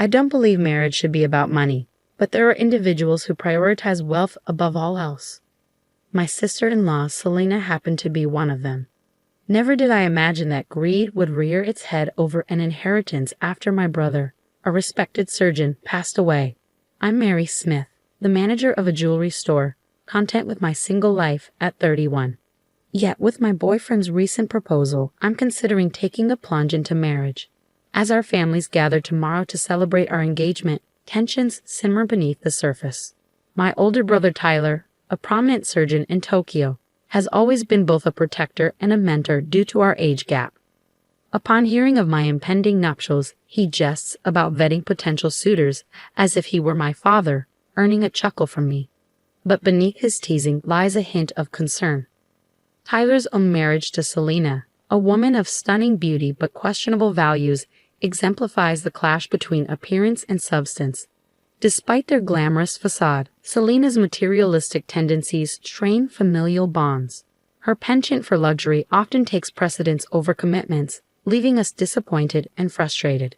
I don't believe marriage should be about money, but there are individuals who prioritize wealth above all else. My sister-in-law, Selena, happened to be one of them. Never did I imagine that greed would rear its head over an inheritance after my brother, a respected surgeon, passed away. I'm Mary Smith, the manager of a jewelry store, content with my single life at 31. Yet with my boyfriend's recent proposal, I'm considering taking the plunge into marriage. As our families gather tomorrow to celebrate our engagement, tensions simmer beneath the surface. My older brother Tyler, a prominent surgeon in Tokyo, has always been both a protector and a mentor due to our age gap. Upon hearing of my impending nuptials, he jests about vetting potential suitors as if he were my father, earning a chuckle from me. But beneath his teasing lies a hint of concern. Tyler's own marriage to Selena, a woman of stunning beauty but questionable values, exemplifies the clash between appearance and substance. Despite their glamorous facade, Selena's materialistic tendencies strain familial bonds. Her penchant for luxury often takes precedence over commitments, leaving us disappointed and frustrated.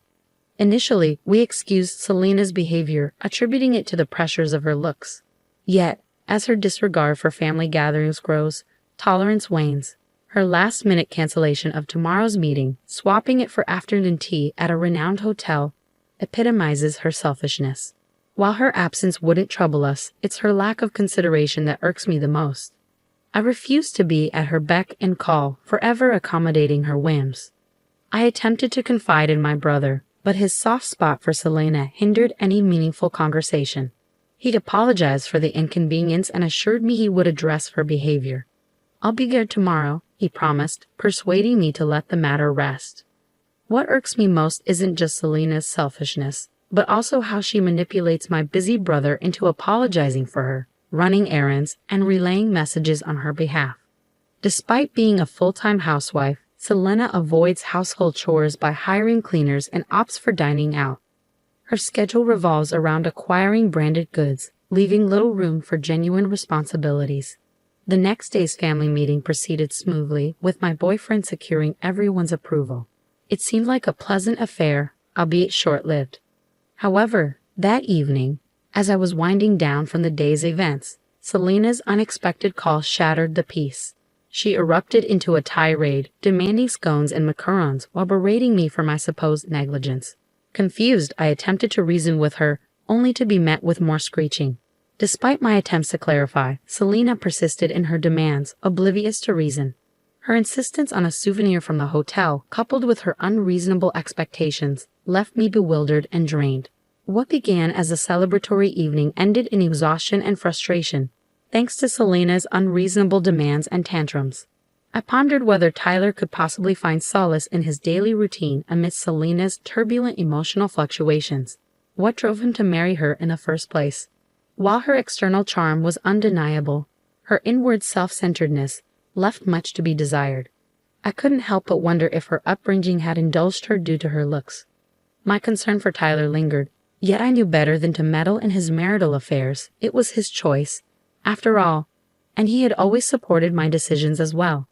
Initially, we excused Selena's behavior, attributing it to the pressures of her looks. Yet, as her disregard for family gatherings grows, tolerance wanes. Her last-minute cancellation of tomorrow's meeting, swapping it for afternoon tea at a renowned hotel, epitomizes her selfishness. While her absence wouldn't trouble us, it's her lack of consideration that irks me the most. I refuse to be at her beck and call, forever accommodating her whims. I attempted to confide in my brother, but his soft spot for Selena hindered any meaningful conversation. He'd apologized for the inconvenience and assured me he would address her behavior. "I'll be there tomorrow," he promised, persuading me to let the matter rest. What irks me most isn't just Selena's selfishness, but also how she manipulates my busy brother into apologizing for her, running errands, and relaying messages on her behalf. Despite being a full-time housewife, Selena avoids household chores by hiring cleaners and opts for dining out. Her schedule revolves around acquiring branded goods, leaving little room for genuine responsibilities. The next day's family meeting proceeded smoothly, with my boyfriend securing everyone's approval. It seemed like a pleasant affair, albeit short-lived. However, that evening, as I was winding down from the day's events, Selena's unexpected call shattered the peace. She erupted into a tirade, demanding scones and macarons while berating me for my supposed negligence. Confused, I attempted to reason with her, only to be met with more screeching. Despite my attempts to clarify, Selena persisted in her demands, oblivious to reason. Her insistence on a souvenir from the hotel, coupled with her unreasonable expectations, left me bewildered and drained. What began as a celebratory evening ended in exhaustion and frustration, thanks to Selena's unreasonable demands and tantrums. I pondered whether Tyler could possibly find solace in his daily routine amidst Selena's turbulent emotional fluctuations. What drove him to marry her in the first place? While her external charm was undeniable, her inward self-centeredness left much to be desired. I couldn't help but wonder if her upbringing had indulged her due to her looks. My concern for Tyler lingered, yet I knew better than to meddle in his marital affairs. It was his choice, after all, and he had always supported my decisions as well.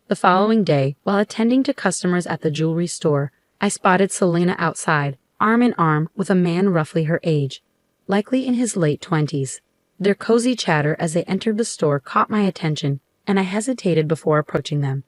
The following day, while attending to customers at the jewelry store, I spotted Selena outside, arm in arm with a man roughly her age, likely in his late 20s. Their cozy chatter as they entered the store caught my attention, and I hesitated before approaching them.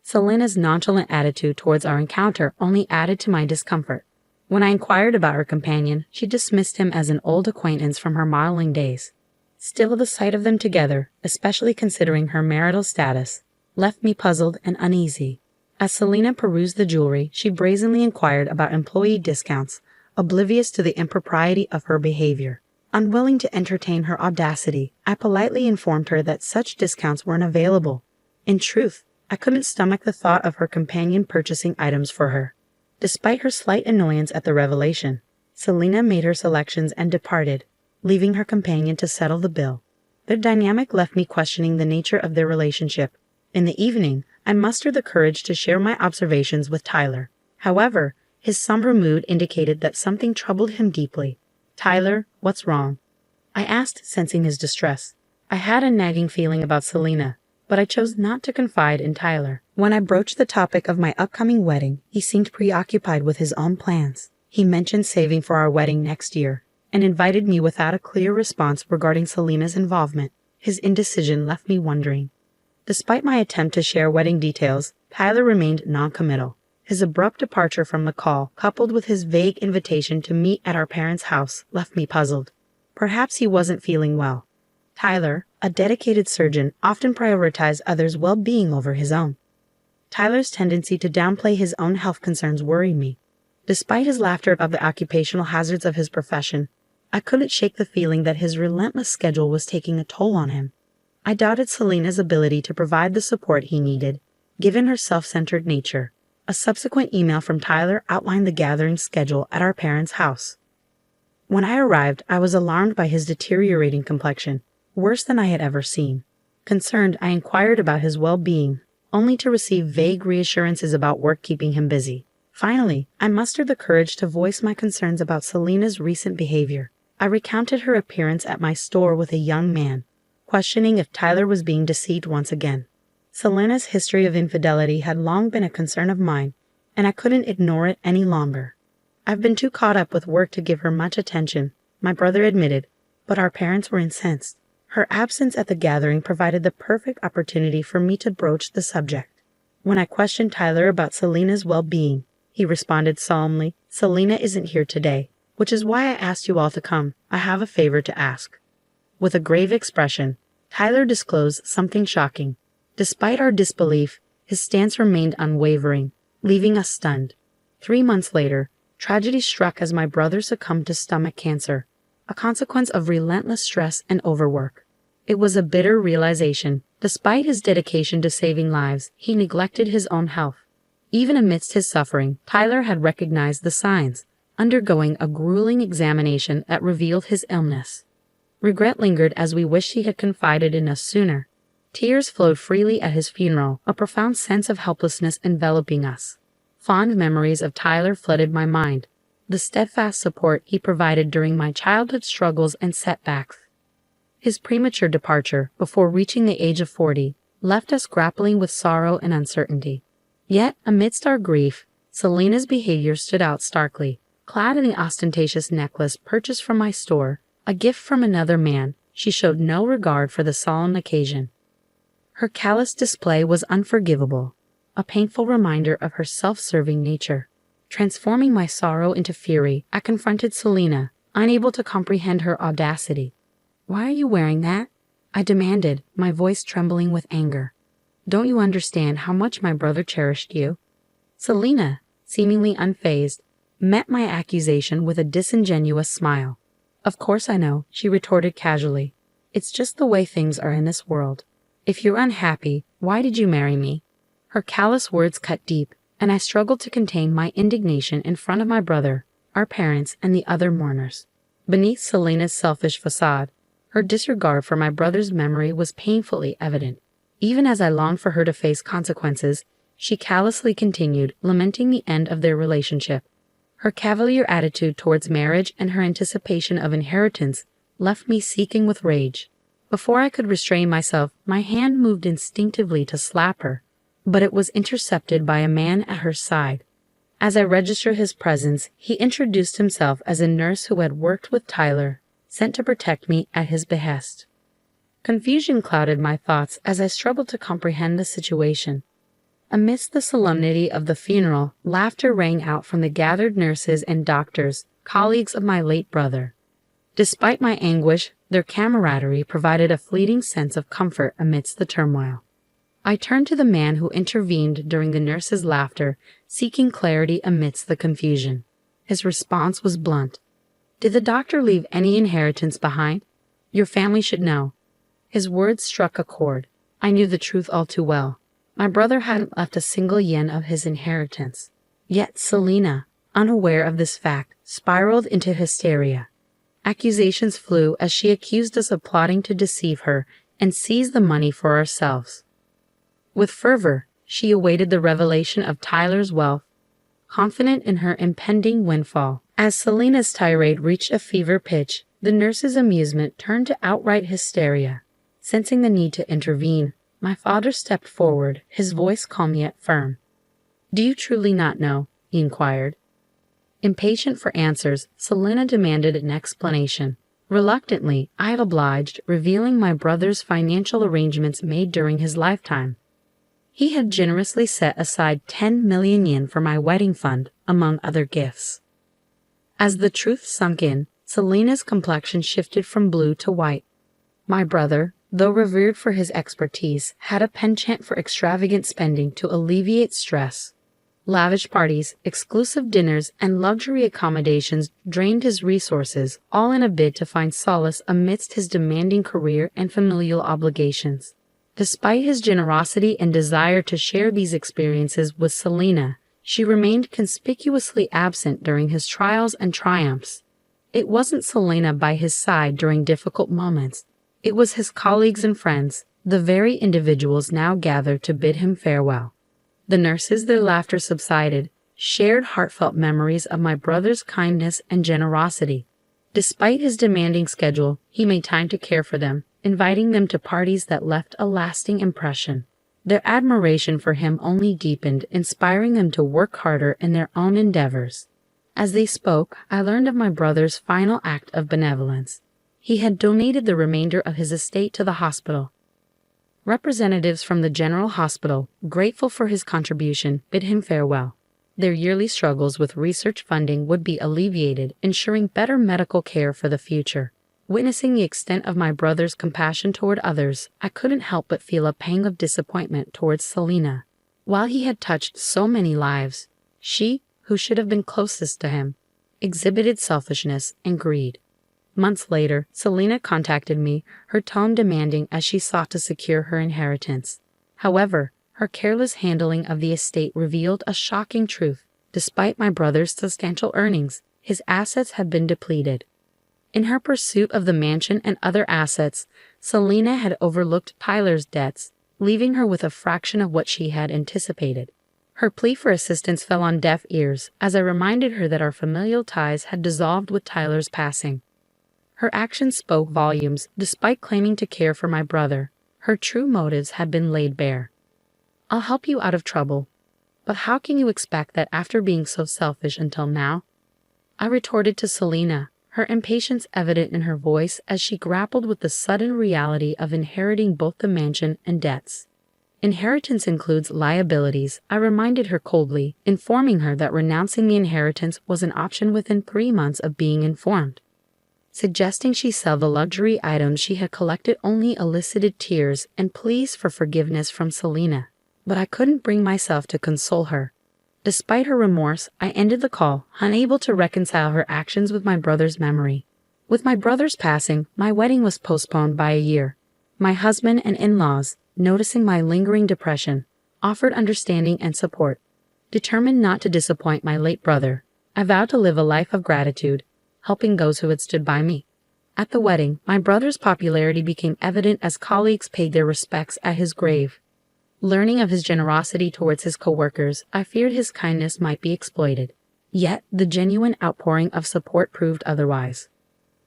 Selena's nonchalant attitude towards our encounter only added to my discomfort. When I inquired about her companion, she dismissed him as an old acquaintance from her modeling days. Still, the sight of them together, especially considering her marital status, left me puzzled and uneasy. As Selena perused the jewelry, she brazenly inquired about employee discounts, oblivious to the impropriety of her behavior. Unwilling to entertain her audacity, I politely informed her that such discounts weren't available. In truth, I couldn't stomach the thought of her companion purchasing items for her. Despite her slight annoyance at the revelation, Selena made her selections and departed, leaving her companion to settle the bill. Their dynamic left me questioning the nature of their relationship. In the evening, I mustered the courage to share my observations with Tyler. However, his somber mood indicated that something troubled him deeply. "Tyler, what's wrong?" I asked, sensing his distress. I had a nagging feeling about Selena, but I chose not to confide in Tyler. When I broached the topic of my upcoming wedding, he seemed preoccupied with his own plans. He mentioned saving for our wedding next year and invited me without a clear response regarding Selena's involvement. His indecision left me wondering. Despite my attempt to share wedding details, Tyler remained non-committal. His abrupt departure from the call, coupled with his vague invitation to meet at our parents' house, left me puzzled. Perhaps he wasn't feeling well. Tyler, a dedicated surgeon, often prioritized others' well-being over his own. Tyler's tendency to downplay his own health concerns worried me. Despite his laughter about the occupational hazards of his profession, I couldn't shake the feeling that his relentless schedule was taking a toll on him. I doubted Selena's ability to provide the support he needed, given her self-centered nature. A subsequent email from Tyler outlined the gathering schedule at our parents' house. When I arrived, I was alarmed by his deteriorating complexion, worse than I had ever seen. Concerned, I inquired about his well-being, only to receive vague reassurances about work keeping him busy. Finally, I mustered the courage to voice my concerns about Selena's recent behavior. I recounted her appearance at my store with a young man, questioning if Tyler was being deceived once again. Selena's history of infidelity had long been a concern of mine, and I couldn't ignore it any longer. I've been too caught up with work to give her much attention, my brother admitted, but our parents were incensed. Her absence at the gathering provided the perfect opportunity for me to broach the subject. When I questioned Tyler about Selena's well-being, he responded solemnly, "Selena isn't here today, which is why I asked you all to come. I have a favor to ask." With a grave expression, Tyler disclosed something shocking. Despite our disbelief, his stance remained unwavering, leaving us stunned. 3 months later, tragedy struck as my brother succumbed to stomach cancer, a consequence of relentless stress and overwork. It was a bitter realization. Despite his dedication to saving lives, he neglected his own health. Even amidst his suffering, Tyler had recognized the signs, undergoing a grueling examination that revealed his illness. Regret lingered as we wished he had confided in us sooner. Tears flowed freely at his funeral, a profound sense of helplessness enveloping us. Fond memories of Tyler flooded my mind, the steadfast support he provided during my childhood struggles and setbacks. His premature departure, before reaching the age of 40, left us grappling with sorrow and uncertainty. Yet, amidst our grief, Selena's behavior stood out starkly. Clad in the ostentatious necklace purchased from my store, a gift from another man, she showed no regard for the solemn occasion. Her callous display was unforgivable, a painful reminder of her self-serving nature. Transforming my sorrow into fury, I confronted Selena, unable to comprehend her audacity. "Why are you wearing that?" I demanded, my voice trembling with anger. "Don't you understand how much my brother cherished you?" Selena, seemingly unfazed, met my accusation with a disingenuous smile. "Of course I know," she retorted casually. "It's just the way things are in this world. If you're unhappy, why did you marry me?" Her callous words cut deep, and I struggled to contain my indignation in front of my brother, our parents, and the other mourners. Beneath Selena's selfish facade, her disregard for my brother's memory was painfully evident. Even as I longed for her to face consequences, she callously continued, lamenting the end of their relationship. Her cavalier attitude towards marriage and her anticipation of inheritance left me seething with rage. Before I could restrain myself, my hand moved instinctively to slap her, but it was intercepted by a man at her side. As I registered his presence, he introduced himself as a nurse who had worked with Tyler, sent to protect me at his behest. Confusion clouded my thoughts as I struggled to comprehend the situation. Amidst the solemnity of the funeral, laughter rang out from the gathered nurses and doctors, colleagues of my late brother. Despite my anguish, their camaraderie provided a fleeting sense of comfort amidst the turmoil. I turned to the man who intervened during the nurses' laughter, seeking clarity amidst the confusion. His response was blunt. "Did the doctor leave any inheritance behind? Your family should know." His words struck a chord. I knew the truth all too well. My brother hadn't left a single yen of his inheritance. Yet Selena, unaware of this fact, spiraled into hysteria. Accusations flew as she accused us of plotting to deceive her and seize the money for ourselves. With fervor, she awaited the revelation of Tyler's wealth, confident in her impending windfall. As Selena's tirade reached a fever pitch, the nurse's amusement turned to outright hysteria. Sensing the need to intervene, my father stepped forward, his voice calm yet firm. "Do you truly not know?" he inquired. Impatient for answers, Selena demanded an explanation. Reluctantly, I obliged, revealing my brother's financial arrangements made during his lifetime. He had generously set aside 10 million yen for my wedding fund, among other gifts. As the truth sunk in, Selena's complexion shifted from blue to white. My brother, though revered for his expertise, had a penchant for extravagant spending to alleviate stress. Lavish parties, exclusive dinners, and luxury accommodations drained his resources, all in a bid to find solace amidst his demanding career and familial obligations. Despite his generosity and desire to share these experiences with Selena, she remained conspicuously absent during his trials and triumphs. It wasn't Selena by his side during difficult moments. It was his colleagues and friends, the very individuals now gathered to bid him farewell. The nurses, their laughter subsided, shared heartfelt memories of my brother's kindness and generosity. Despite his demanding schedule, he made time to care for them, inviting them to parties that left a lasting impression. Their admiration for him only deepened, inspiring them to work harder in their own endeavors. As they spoke, I learned of my brother's final act of benevolence. He had donated the remainder of his estate to the hospital. Representatives from the General Hospital, grateful for his contribution, bid him farewell. Their yearly struggles with research funding would be alleviated, ensuring better medical care for the future. Witnessing the extent of my brother's compassion toward others, I couldn't help but feel a pang of disappointment towards Selena. While he had touched so many lives, she, who should have been closest to him, exhibited selfishness and greed. Months later, Selena contacted me, her tone demanding as she sought to secure her inheritance. However, her careless handling of the estate revealed a shocking truth. Despite my brother's substantial earnings, his assets had been depleted. In her pursuit of the mansion and other assets, Selena had overlooked Tyler's debts, leaving her with a fraction of what she had anticipated. Her plea for assistance fell on deaf ears, as I reminded her that our familial ties had dissolved with Tyler's passing. Her actions spoke volumes. Despite claiming to care for my brother, her true motives had been laid bare. "I'll help you out of trouble. But how can you expect that after being so selfish until now?" I retorted to Selena, her impatience evident in her voice as she grappled with the sudden reality of inheriting both the mansion and debts. "Inheritance includes liabilities," I reminded her coldly, informing her that renouncing the inheritance was an option within 3 months of being informed. Suggesting she sell the luxury items she had collected only elicited tears and pleas for forgiveness from Selena. But I couldn't bring myself to console her. Despite her remorse, I ended the call, unable to reconcile her actions with my brother's memory. With my brother's passing, my wedding was postponed by a year. My husband and in-laws, noticing my lingering depression, offered understanding and support. Determined not to disappoint my late brother, I vowed to live a life of gratitude, helping those who had stood by me. At the wedding, my brother's popularity became evident as colleagues paid their respects at his grave. Learning of his generosity towards his co-workers, I feared his kindness might be exploited. Yet, the genuine outpouring of support proved otherwise.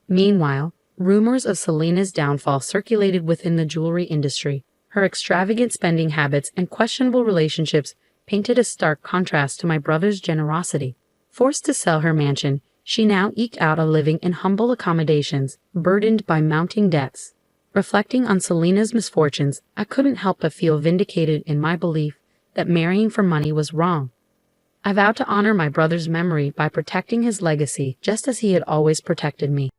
Meanwhile, rumors of Selena's downfall circulated within the jewelry industry. Her extravagant spending habits and questionable relationships painted a stark contrast to my brother's generosity. Forced to sell her mansion, she now eked out a living in humble accommodations, burdened by mounting debts. Reflecting on Selena's misfortunes, I couldn't help but feel vindicated in my belief that marrying for money was wrong. I vowed to honor my brother's memory by protecting his legacy just as he had always protected me.